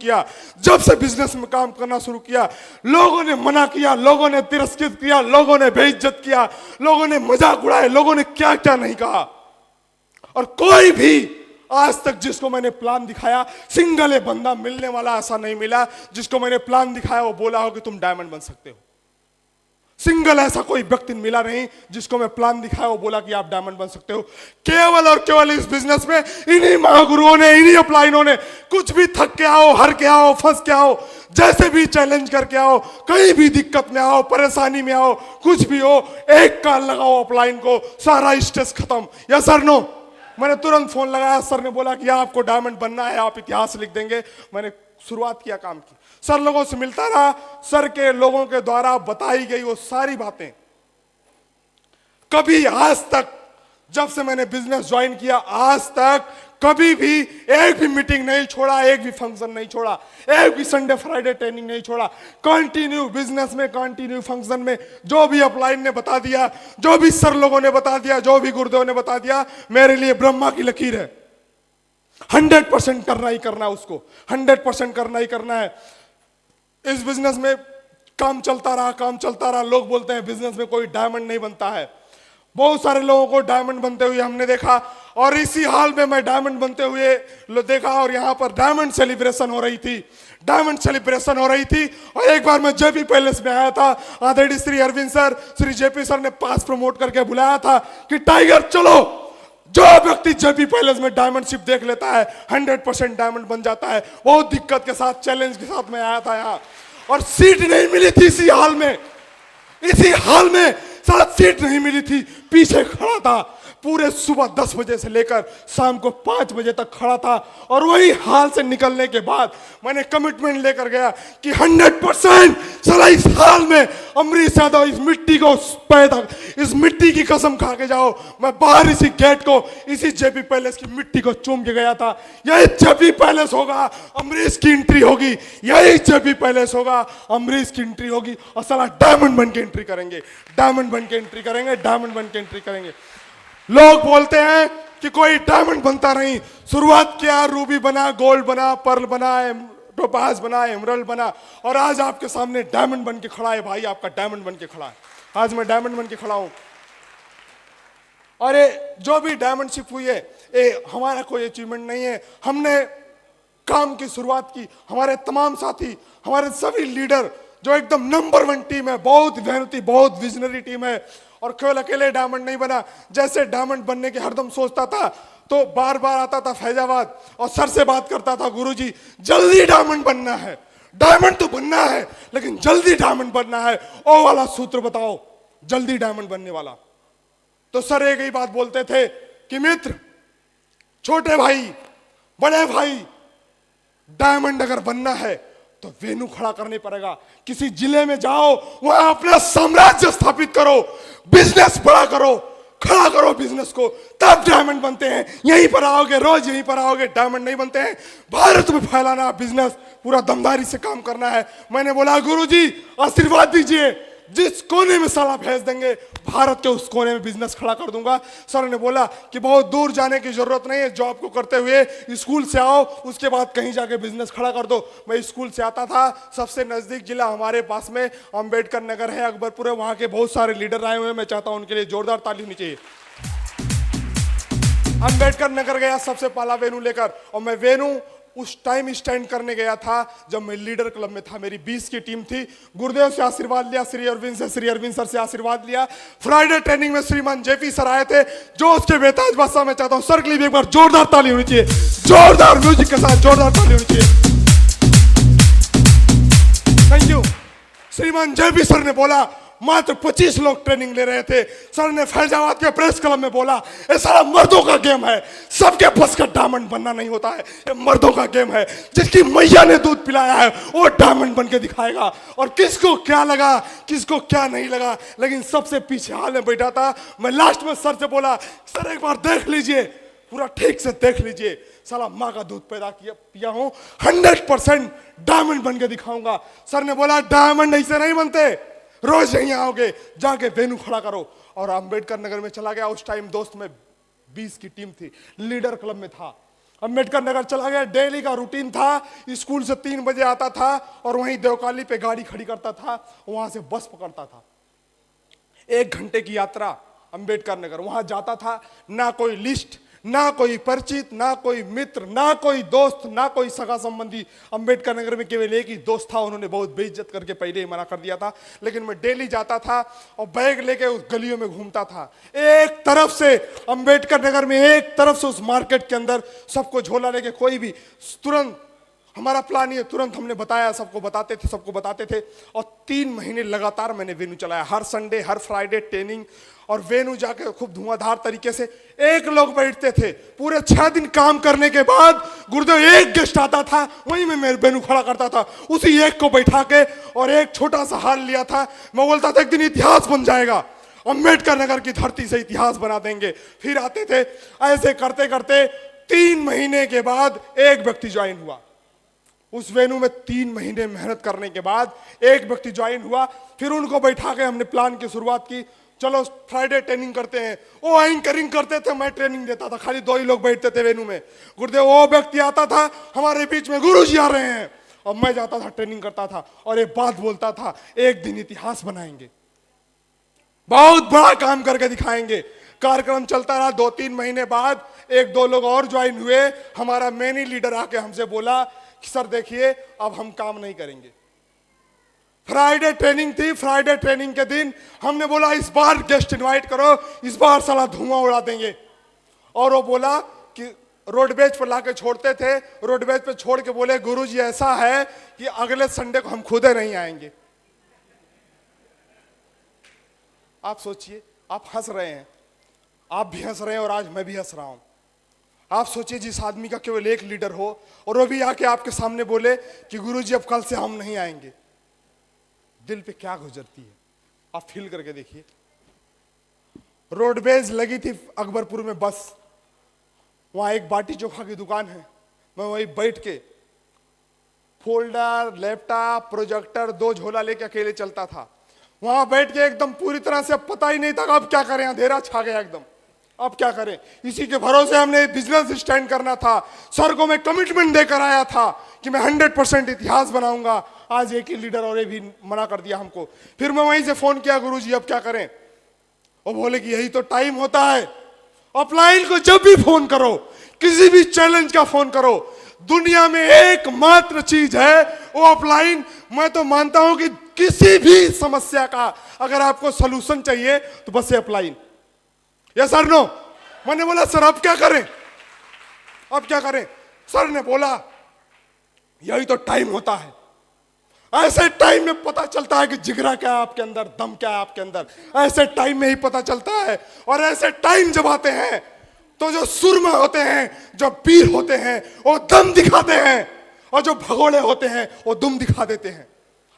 किया, लोगों ने मना किया, लोगों ने तिरस्कृत किया, लोगों ने बेइज्जत किया, लोगों ने मजाक उड़ाए, लोगों ने क्या क्या नहीं कहा, और कोई भी आज तक जिसको मैंने प्लान दिखाया, सिंगल बंदा मिलने वाला ऐसा नहीं मिला जिसको मैंने प्लान दिखाया वो बोला हो कि तुम डायमंड बन सकते हो। सिंगल ऐसा कोई व्यक्ति मिला नहीं जिसको मैं प्लान दिखाया वो बोला कि आप डायमंड बन सकते हो। केवल और केवल इस बिजनेस में इन्हीं महागुरुओं ने, इन्हीं अपलाइनों ने, कुछ भी थक के आओ, हर के आओ, फंस के आओ, जैसे भी चैलेंज करके आओ, कहीं भी दिक्कत में आओ, परेशानी में आओ, कुछ भी हो, एक काल लगाओ अपलाइन को, सारा स्ट्रेस खत्म। या सर नो? मैंने तुरंत फोन लगाया, सर ने बोला कि आपको डायमंड बनना है, आप इतिहास लिख देंगे। मैंने शुरुआत किया काम की, सर लोगों से मिलता रहा, सर के लोगों के द्वारा बताई गई वो सारी बातें कभी आज तक जब से मैंने बिजनेस ज्वाइन किया आज तक कभी भी एक भी मीटिंग नहीं छोड़ा, एक भी फंक्शन नहीं छोड़ा, एक भी संडे फ्राइडे ट्रेनिंग नहीं छोड़ा। कंटिन्यू बिजनेस में, कंटिन्यू फंक्शन में, जो भी अपलाइन ने बता दिया, जो भी सर लोगों ने बता दिया, जो भी गुरुदेव ने बता दिया, मेरे लिए ब्रह्मा की लकीर है। 100% करना ही करना है उसको, 100% करना ही करना है। इस बिजनेस में काम चलता रहा, काम चलता रहा। लोग बोलते हैं बिजनेस में कोई डायमंड नहीं बनता है। बहुत सारे लोगों को डायमंड बनते हुए हमने देखा, और इसी हाल में मैं डायमंड बनते हुए देखा। और यहाँ पर डायमंड सेलिब्रेशन हो रही थी, डायमंड सेलिब्रेशन हो रही थी। और एक बार मैं जेपी पैलेस में आया था, आदरणीय Shri Arvind sir, Shri JP sir ने पास प्रमोट करके बुलाया था कि टाइगर चलो, जो व्यक्ति जेपी पैलेस में डायमंडशिप देख लेता है 100% डायमंड बन जाता है। बहुत दिक्कत के साथ, चैलेंज के साथ मैं आया था यहाँ, और सीट नहीं मिली थी इसी हाल में, इसी हाल में सारा सीट नहीं मिली थी। पीछे खड़ा था, पूरे सुबह 10 बजे से लेकर शाम को 5 बजे तक खड़ा था। और वही हाल से निकलने के बाद मैंने कमिटमेंट लेकर गया कि 100% साला इस हाल में अमरीश यादव इस मिट्टी को पैदा, इस मिट्टी की कसम खा के जाओ। मैं बाहर इसी गेट को, इसी जेपी पैलेस की मिट्टी को चूम के गया था। यही जेपी पैलेस होगा, अमरीश की एंट्री होगी, यही जेपी पैलेस होगा, अमरीश की एंट्री होगी। और साला डायमंड बन के एंट्री करेंगे, डायमंड बन के एंट्री करेंगे, डायमंड बन के एंट्री करेंगे। लोग बोलते हैं कि कोई डायमंड बनता नहीं। शुरुआत किया, रूबी बना, गोल्ड बना, पर्ल बना, टोपाज बना, एमरल्ड बना, और आज आपके सामने डायमंड बन के खड़ा है। भाई आपका डायमंड बन के खड़ा है, आज मैं डायमंड बन के खड़ा हूं। और ये जो भी डायमंडशिप हुई है, ये हमारा कोई अचीवमेंट नहीं है। हमने काम की शुरुआत की, हमारे तमाम साथी, हमारे सभी लीडर जो एकदम नंबर 1 टीम है, बहुत मेहनती, बहुत विजनरी टीम है। और केवल अकेले डायमंड नहीं बना, जैसे डायमंड बनने के हरदम सोचता था तो बार बार आता था फैजाबाद और सर से बात करता था, गुरुजी जल्दी डायमंड बनना है, डायमंड तो बनना है लेकिन जल्दी डायमंड बनना है, ओ वाला सूत्र बताओ जल्दी डायमंड बनने वाला। तो सर एक ही बात बोलते थे कि मित्र, छोटे भाई, बड़े भाई, डायमंड अगर बनना है तो वेन्यू खड़ा करने पड़ेगा। किसी जिले में जाओ, वहां अपना साम्राज्य स्थापित करो, बिजनेस बड़ा करो, खड़ा करो बिजनेस को, तब डायमंड बनते हैं। यहीं पर आओगे, रोज यहीं पर आओगे, डायमंड नहीं बनते हैं। भारत में फैलाना बिजनेस, पूरा दमदारी से काम करना है। मैंने बोला गुरुजी आशीर्वाद दीजिए, जिस कोने में साला भेज देंगे भारत के उस कोने में बिजनेस खड़ा कर दूंगा। सर ने बोला कि बहुत दूर जाने की जरूरत नहीं है, जॉब को करते हुए स्कूल से आओ, उसके बाद कहीं जाके बिजनेस खड़ा कर दो। मैं स्कूल से आता था, सबसे नजदीक जिला हमारे पास में अंबेडकर नगर है, अकबरपुर है, वहां के बहुत सारे लीडर आए हुए हैं। मैं चाहता हूं उनके लिए जोरदार ताली होनी चाहिए। अंबेडकर नगर गया सबसे पहला वेन्यू लेकर, और मैं वेन्यू उस टाइम स्टैंड करने गया था जब मैं लीडर क्लब में था। मेरी 20 की टीम थी। गुरुदेव से आशीर्वाद लिया, श्री अरविंद से, श्री अरविंद सर से आशीर्वाद लिया। फ्राइडे ट्रेनिंग में श्रीमान जेपी सर आए थे, जो उसके बेताज बादशाह। मैं चाहता हूं सर के लिए भी एक बार जोरदार ताली होनी चाहिए, जोरदार म्यूजिक के साथ जोरदार ताली होनी चाहिए। Thank you. श्रीमान जेपी सर ने बोला, मात्र 25 लोग ट्रेनिंग ले रहे थे। सर ने फैजाबाद के प्रेस क्लब में बोला, ये सारा मर्दों का गेम है, सबके बस का डायमंड बनना नहीं होता है, ये मर्दों का गेम है। जिसकी मैया ने दूध पिलाया है वो डायमंड बन के दिखाएगा। और किसको क्या लगा, किसको क्या नहीं लगा, लेकिन सबसे पीछे हाल में बैठा था। मैं लास्ट में सर से बोला, सर एक बार देख लीजिए, पूरा ठीक से देख लीजिए, साला माँ का दूध पैदा किया पिया हूं, 100% डायमंड बन के दिखाऊंगा। सर ने बोला डायमंड ऐसे नहीं बनते, रोज यहीं आओगे, जाके वेन्यू खड़ा करो। और अंबेडकर नगर में चला गया। उस टाइम दोस्त में 20 की टीम थी, लीडर क्लब में था। अंबेडकर नगर चला गया, डेली का रूटीन था, स्कूल से 3 बजे आता था और वहीं देवकाली पे गाड़ी खड़ी करता था, वहां से बस पकड़ता था। 1 घंटे की यात्रा अंबेडकर नगर, वहां जाता था। ना कोई लिस्ट, ना कोई परिचित, ना कोई मित्र, ना कोई दोस्त, ना कोई सगा संबंधी। अंबेडकर नगर में केवल एक ही दोस्त था, उन्होंने बहुत बेइज्जत करके पहले ही मना कर दिया था। लेकिन मैं डेली जाता था और बैग लेके उस गलियों में घूमता था। एक तरफ से अंबेडकर नगर में, एक तरफ से उस मार्केट के अंदर, सबको झोला लेके, कोई भी तुरंत, हमारा प्लान ये, तुरंत हमने बताया, सबको बताते थे। और 3 महीने लगातार मैंने वेन्यू चलाया, हर संडे, हर फ्राइडे ट्रेनिंग, और वेन्यू जाके खूब धुआंधार तरीके से। एक लोग बैठते थे, पूरे 6 दिन काम करने के बाद गुरुदेव एक गेस्ट आता था, वहीं में मैं वेन्यू खड़ा करता था, उसी एक को बैठा के, और एक छोटा सा हाल लिया था। मैं बोलता था एक दिन इतिहास बन जाएगा। अंबेडकर नगर की धरती से इतिहास बना देंगे। फिर आते थे, ऐसे करते करते 3 महीने के बाद एक व्यक्ति ज्वाइन हुआ उस वेन्यू में। 3 महीने मेहनत करने के बाद एक व्यक्ति ज्वाइन हुआ। फिर उनको बैठा के हमने प्लान की शुरुआत की, चलो फ्राइडे ट्रेनिंग करते हैं। वो एंकरिंग करते थे, मैं ट्रेनिंग देता था, खाली 2 ही लोग बैठते थे वेन्यू में। गुरुदेव वो व्यक्ति आता था हमारे बीच में, गुरुजी आ रहे हैं, और मैं जाता था ट्रेनिंग करता था और एक बात बोलता था, एक दिन इतिहास बनाएंगे, बहुत बड़ा काम करके दिखाएंगे। कार्यक्रम चलता रहा। 2-3 महीने बाद 1-2 लोग और ज्वाइन हुए। हमारा मेन लीडर आके हमसे बोला कि सर देखिए अब हम काम नहीं करेंगे। फ्राइडे ट्रेनिंग थी, फ्राइडे ट्रेनिंग के दिन हमने बोला इस बार गेस्ट इनवाइट करो, इस बार साला धुआं उड़ा देंगे। और वो बोला कि रोडवेज पर लाके छोड़ते थे, रोडवेज पे छोड़ के बोले गुरुजी ऐसा है कि अगले संडे को हम खुद नहीं आएंगे। आप सोचिए, आप हंस रहे हैं, आप भी हंस रहे हैं और आज मैं भी हंस रहा हूं। आप सोचिए जिस आदमी का केवल एक लीडर हो और वो भी आके आपके सामने बोले कि गुरुजी अब कल से हम नहीं आएंगे, दिल पे क्या गुजरती है आप फील करके देखिए। रोडवेज लगी थी अकबरपुर में बस, वहां एक बाटी चोखा की दुकान है, मैं वहीं बैठ के फोल्डर, लैपटॉप, प्रोजेक्टर 2 झोला लेके अकेले चलता था। वहां बैठ के एकदम पूरी तरह से पता ही नहीं था अब क्या करें, अंधेरा छा गया एकदम, अब क्या करें। इसी के भरोसे हमने बिजनेस स्टैंड करना था। सर को मैं कमिटमेंट देकर आया था कि मैं 100% इतिहास बनाऊंगा। आज एक ही लीडर और ये भी मना कर दिया हमको। फिर मैं वहीं से फोन किया, गुरुजी अब क्या करें। वो बोले कि यही तो टाइम होता है, अपलाइन को जब भी फोन करो, किसी भी चैलेंज का फोन करो, दुनिया में एकमात्र चीज है वो अपलाइन। मैं तो मानता हूं कि किसी भी समस्या का अगर आपको सलूशन चाहिए तो बस ये अपलाइन। Yes sir no. मैंने बोला सर अब क्या करें, अब क्या करें। सर ने बोला यही तो टाइम होता है, ऐसे टाइम में पता चलता है कि जिगरा क्या है आपके अंदर, दम क्या है आपके अंदर, ऐसे टाइम में ही पता चलता है। और ऐसे टाइम जब आते हैं तो जो सुरमा होते हैं, जो पीर होते हैं वो दम दिखाते हैं, और जो भगोड़े होते हैं वो दुम दिखा देते हैं।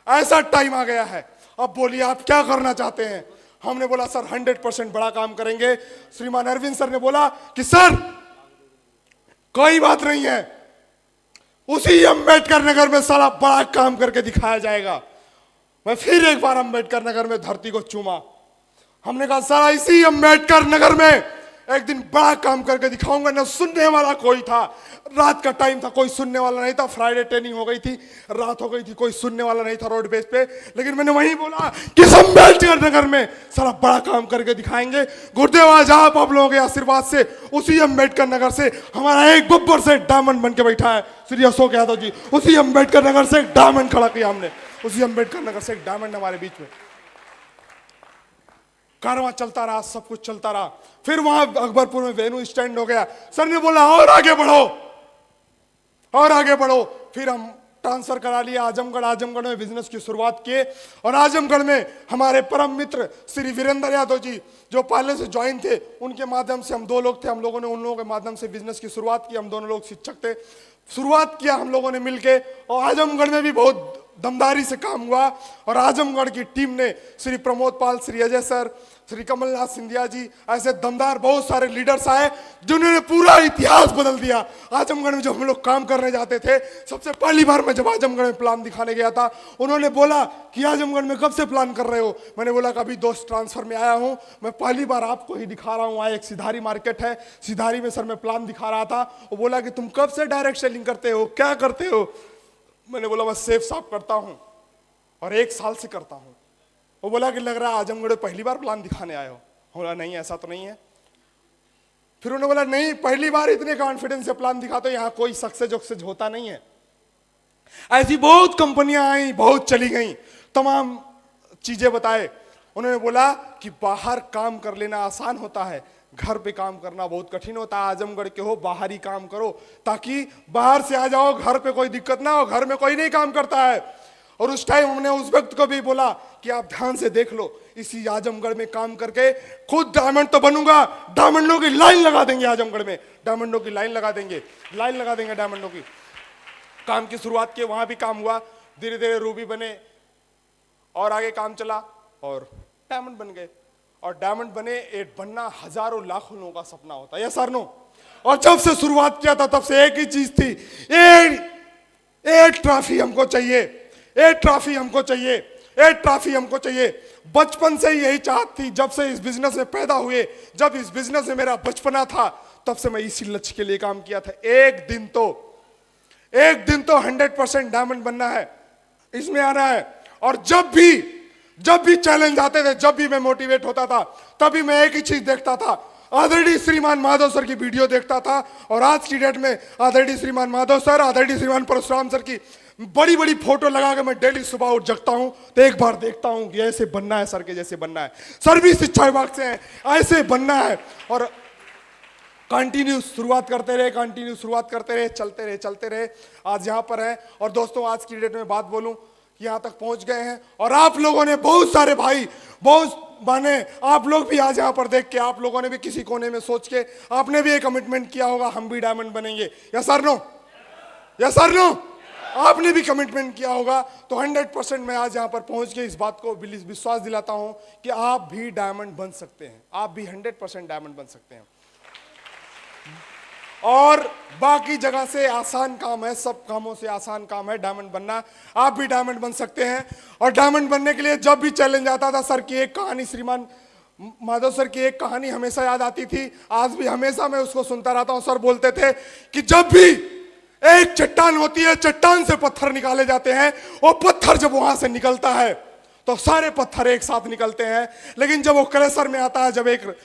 ऐसा टाइम आ गया है। अब बोलिए आप क्या करना चाहते हैं। हमने बोला सर 100% बड़ा काम करेंगे। श्रीमान अरविंद सर ने बोला कि सर कोई बात नहीं है, उसी अंबेडकर नगर में सारा बड़ा काम करके दिखाया जाएगा। मैं फिर एक बार अंबेडकर नगर में धरती को चूमा। हमने कहा सारा इसी अंबेडकर नगर में एक दिन बड़ा काम करके दिखाऊंगा। न सुनने वाला कोई था, रात का टाइम था, कोई सुनने वाला नहीं था। फ्राइडे ट्रेनिंग हो गई थी, रात हो गई थी, कोई सुनने वाला नहीं था रोड बेस पे। लेकिन मैंने वहीं बोला कि अंबेडकर नगर में सारा बड़ा काम करके दिखाएंगे। गुरुदेव आज आप लोगों के आशीर्वाद से उसी अंबेडकर नगर से हमारा एक बब्बर से डायमंड बन के बैठा है श्री अशोक यादव जी। उसी अंबेडकर नगर से एक डायमंड खड़ा किया हमने, उसी अंबेडकर नगर से एक डायमंड हमारे बीच में। कारवां चलता रहा, सब कुछ चलता रहा। फिर वहां अकबरपुर में वेन्यू स्टैंड हो गया। सर ने बोला और आगे बढ़ो, और आगे बढ़ो। फिर हम ट्रांसफर करा लिया आजमगढ़। आजमगढ़ में बिजनेस की शुरुआत किए और आजमगढ़ में हमारे परम मित्र श्री वीरेंद्र यादव जी जो पहले से ज्वाइन थे, उनके माध्यम से हम 2 लोग थे, हम लोगों ने उन लोगों के माध्यम से बिजनेस की शुरुआत की। हम दोनों लोग शिक्षक थे, शुरुआत किया हम लोगों ने मिलके। और आजमगढ़ में भी बहुत दमदारी से काम हुआ। और आजमगढ़ की टीम ने श्री प्रमोद पाल, श्री अजय सर, श्री कमलनाथ सिंधिया जी, ऐसे दमदार बहुत सारे लीडर्स आए जिन्होंने पूरा इतिहास बदल दिया। आजमगढ़ में जब हम लोग काम करने जाते थे, सबसे पहली बार मैं जब आजमगढ़ में प्लान दिखाने गया था, उन्होंने बोला कि आजमगढ़ में कब से प्लान कर रहे हो। मैंने बोला कि अभी दोस्त ट्रांसफर में आया हूं, मैं पहली बार आपको ही दिखा रहा हूं। वहाँ एक सिधारी मार्केट है, सिधारी में सर मैं प्लान दिखा रहा था। वो बोला कि तुम कब से डायरेक्ट सेलिंग करते हो, क्या करते हो। मैंने बोला मैं सेफ साफ करता हूं और 1 साल से करता हूं। वो बोला कि लग रहा है आजमगढ़ में पहली बार प्लान दिखाने आए हो। बोला नहीं ऐसा तो नहीं है। फिर उन्होंने बोला नहीं, पहली बार इतने कॉन्फिडेंस से प्लान दिखाते हो, यहाँ कोई सक्सेस वक्सेस होता नहीं है। ऐसी बहुत कंपनियां आई, बहुत चली गई, तमाम चीजें बताए। उन्होंने बोला कि बाहर काम कर लेना आसान होता है, घर पे काम करना बहुत कठिन होता है। आजमगढ़ के हो, बाहर ही काम करो ताकि बाहर से आ जाओ, घर पे कोई दिक्कत ना हो, घर में कोई नहीं काम करता है। और उस टाइम हमने उस व्यक्ति को भी बोला कि आप ध्यान से देख लो, इसी आजमगढ़ में काम करके खुद डायमंड तो बनूंगा, डायमंडों की लाइन लगा देंगे आजमगढ़ में, डायमंडों की लाइन लगा देंगे, लाइन लगा देंगे डायमंडों की। काम की शुरुआत की, वहां भी काम हुआ, धीरे धीरे रूबी बने और आगे काम चला और डायमंड बन गए। और डायमंड बने, एक बनना हजारों लाखों लोगों का सपना होता है, यस सर नो। और जब से शुरुआत किया था तब से एक ही चीज थी, एक ट्रॉफी हमको चाहिए, एक ट्रॉफी हमको चाहिए, एक ट्रॉफी हमको चाहिए। बचपन से ही यही चाहत थी, जब से इस बिजनेस में पैदा हुए, जब इस बिजनेस में मेरा बचपना था, तब से मैं इसी लक्ष्य के लिए काम किया था। एक दिन तो 100% डायमंड बनना है, इसमें आना है। और जब भी चैलेंज आते थे, जब भी मैं मोटिवेट होता था, तभी मैं एक ही चीज देखता था, आदरणीय श्रीमान माधव सर की वीडियो देखता था। और आज की डेट में आदरणीय श्रीमान माधव सर, आदरणीय श्रीमान परशुराम सर की बड़ी बड़ी फोटो लगा के मैं डेली सुबह उठ जगता हूं तो एक बार देखता हूं कि ऐसे बनना है, सर के जैसे बनना है। सर भी शिक्षा विभाग से हैं, ऐसे बनना है। और कंटिन्यू शुरुआत करते रहे, कंटिन्यू शुरुआत करते रहे, चलते रहे, आज यहाँ पर है। और दोस्तों आज की डेट में बात बोलूं कि यहाँ तक पहुंच गए हैं। और आप लोगों ने, बहुत सारे भाई, बहुत बने, आप लोग भी आज यहाँ पर देख के, आप लोगों ने भी किसी कोने में सोच के, आपने भी एक कमिटमेंट किया होगा, हम भी डायमंड बनेंगे, yes sir no, yes sir no. आपने भी कमिटमेंट किया होगा। तो 100% मैं आज यहाँ पर पहुंच के इस बात को विश्वास दिलाता हूं कि आप भी डायमंड बन सकते हैं, आप भी 100% डायमंड बन सकते हैं। और बाकी जगह से आसान काम है, सब कामों से आसान काम है डायमंड बनना। आप भी डायमंड बन सकते हैं। और डायमंड बनने के लिए जब भी चैलेंज आता था, सर की एक कहानी, श्रीमान माधव सर की एक कहानी हमेशा याद आती थी, आज भी हमेशा मैं उसको सुनता रहता हूं। सर बोलते थे कि जब भी एक चट्टान होती है, चट्टान से पत्थर निकाले जाते हैं, वो पत्थर जब वहां से निकलता है तो सारे पत्थर एक साथ निकलते हैं। लेकिन जब वो क्रशर में आता है, जब एक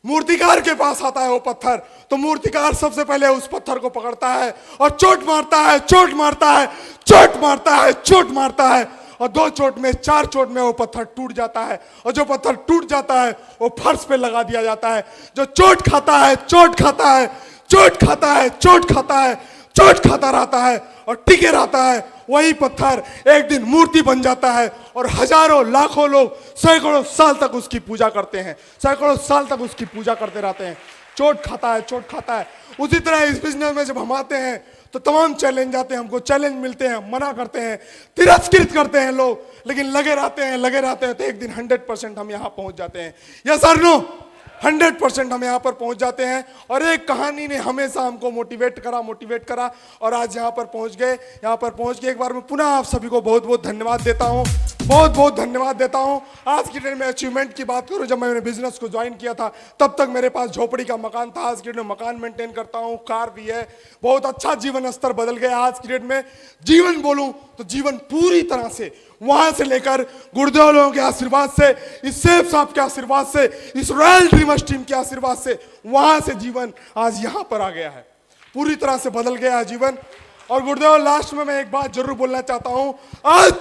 मूर्तिकार के पास आता है वो पत्थर, तो मूर्तिकार सबसे पहले उस पत्थर को पकड़ता है और चोट मारता है, चोट मारता है, चोट मारता है, चोट मारता है। और 2 चोट में, 4 चोट में वो पत्थर टूट जाता है। और जो पत्थर टूट जाता है वो फर्श पे लगा दिया जाता है। जो चोट खाता है, चोट खाता है, चोट खाता है, चोट खाता है, चोट खाता रहता है और टिके रहता है, वही पत्थर एक दिन मूर्ति बन जाता है। और हजारों लाखों लोग सैकड़ों साल तक उसकी पूजा करते हैं, सैकड़ों साल तक उसकी पूजा करते रहते हैं। चोट खाता है, चोट खाता है। उसी तरह इस बिजनेस में जब हम आते हैं तो तमाम चैलेंज आते हैं, हमको चैलेंज मिलते हैं, मना करते हैं, तिरस्कृत करते हैं लोग, लेकिन लगे रहते हैं तो एक दिन 100% हम यहाँ पहुंच जाते हैं। यस सर नो, 100% हम यहाँ पर पहुंच जाते हैं। और एक कहानी ने हमेशा हमको मोटिवेट करा और आज यहाँ पर पहुंच गए। यहाँ पर पहुंच के एक बार मैं पुनः आप सभी को बहुत बहुत धन्यवाद देता हूँ, बहुत बहुत धन्यवाद देता हूँ। आज की डेट में अचीवमेंट की बात करूँ, जब मैंने बिजनेस को ज्वाइन किया था तब तक मेरे पास झोपड़ी का मकान था, आज की डेट में मकान मेंटेन करता हूँ, कार भी है, बहुत अच्छा जीवन स्तर बदल गया। आज की डेट में जीवन बोलूँ तो जीवन पूरी तरह से वहां से लेकर गुरुदेव लोगों के आशीर्वाद से, इस सेफ साहब के आशीर्वाद से, इस रॉयल ड्रीमर्स टीम के आशीर्वाद से, वहां से जीवन आज यहां पर आ गया है, पूरी तरह से बदल गया है जीवन। और गुरुदेव लास्ट में मैं एक बात जरूर बोलना चाहता हूं, आज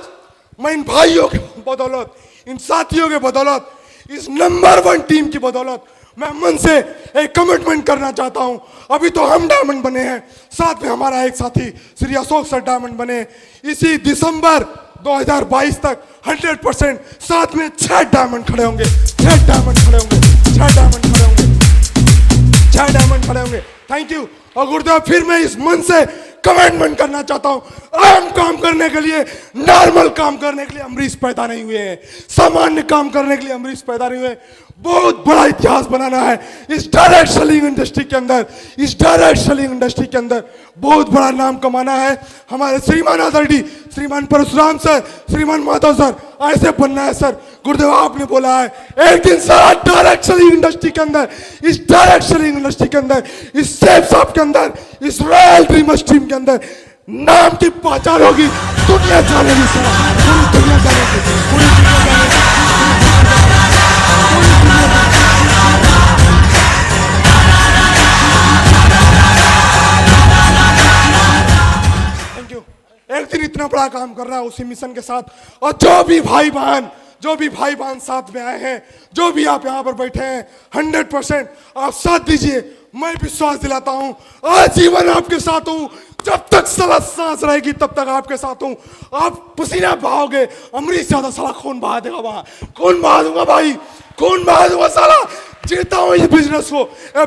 मैं इन भाइयों के बदौलत, इन साथियों के बदौलत, इस नंबर 1 टीम की बदौलत मैं मन से एक कमिटमेंट करना चाहता हूं। अभी तो हम डायमंड बने हैं, साथ में हमारा एक साथी श्री अशोक सर डायमंड बने। इसी दिसंबर 2022 तक 100% साथ में 6 डायमंड खड़े होंगे, 6 डायमंड खड़े होंगे, 6 डायमंड खड़े होंगे, 6 डायमंड खड़े होंगे। Thank you. और गुरुदेव फिर मैं इस मन से कमिटमेंट करना चाहता हूं, आम काम करने के लिए, नॉर्मल काम करने के लिए अमरीश पैदा नहीं हुए हैं, सामान्य काम करने के लिए अमरीश पैदा नहीं हुए। बहुत बड़ा इतिहास बनाना है इस डायरेक्ट सेलिंग इंडस्ट्री के अंदर, इस डायरेक्ट सेलिंग इंडस्ट्री के अंदर बहुत बड़ा नाम कमाना है। हमारे श्रीमान आदरणीय श्रीमान परशुराम सर, श्रीमान माधव सर, ऐसे बनना है सर। गुरुदेव आपने बोला है एक दिन सारा डायरेक्ट सेलिंग इंडस्ट्री के अंदर, इस डायरेक्ट सेलिंग इंडस्ट्री के अंदर, इस सेफ शॉप के अंदर, इस रॉयल ड्रीमर्स टीम के अंदर नाम की पहचान होगी, दुनिया जानेगी सर, पूरी दुनिया जानेगी, पूरी दुनिया जानेगी। Thank you. एक दिन इतना बड़ा काम कर रहा है उसी मिशन के साथ। और जो भी भाई बहन साथ में आए हैं, जो भी आप यहाँ पर बैठे हैं, 100% आप साथ दीजिए। मैं विश्वास दिलाता हूं आजीवन आपके साथ हूं, जब तक साला सांस रहेगी तब तक आपके साथ हूं। आप पसीना बहाओगे, अमरीश ज्यादा साला खून बहा देगा, वहां खून बहा दूंगा भाई, खून बहा दूंगा साला। जीता हूं इस बिजनेस को।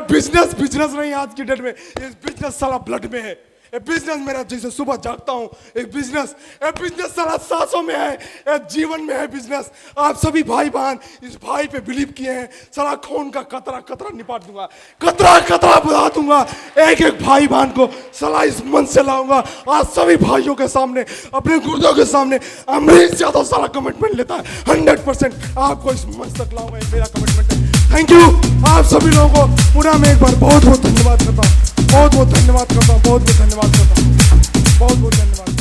बिजनेस नहीं, आज की डेट में इस बिजनेस साला ब्लड में है, ये बिजनेस मेरा, जैसे सुबह जागता हूँ एक बिजनेस, ये बिजनेस सारा सांसों में है, ये जीवन में है बिजनेस। आप सभी भाई बहन इस भाई पे बिलीव किए हैं, सारा खून का कतरा कतरा निपाट दूंगा, कतरा कतरा बुझा दूंगा, एक एक भाई बहन को सलाह इस मन से लाऊंगा। आज सभी भाइयों के सामने, अपने गुर्दों के सामने अमरीश यादव सारा कमिटमेंट लेता है, 100% आपको इस मंच तक लाऊंगा, ये मेरा कमिटमेंट है। थैंक यू आप सभी लोगों को पुनः मैं एक बार बहुत बहुत धन्यवाद करता हूँ, बहुत बहुत धन्यवाद करता हूँ, बहुत बहुत धन्यवाद करता हूँ, बहुत बहुत धन्यवाद।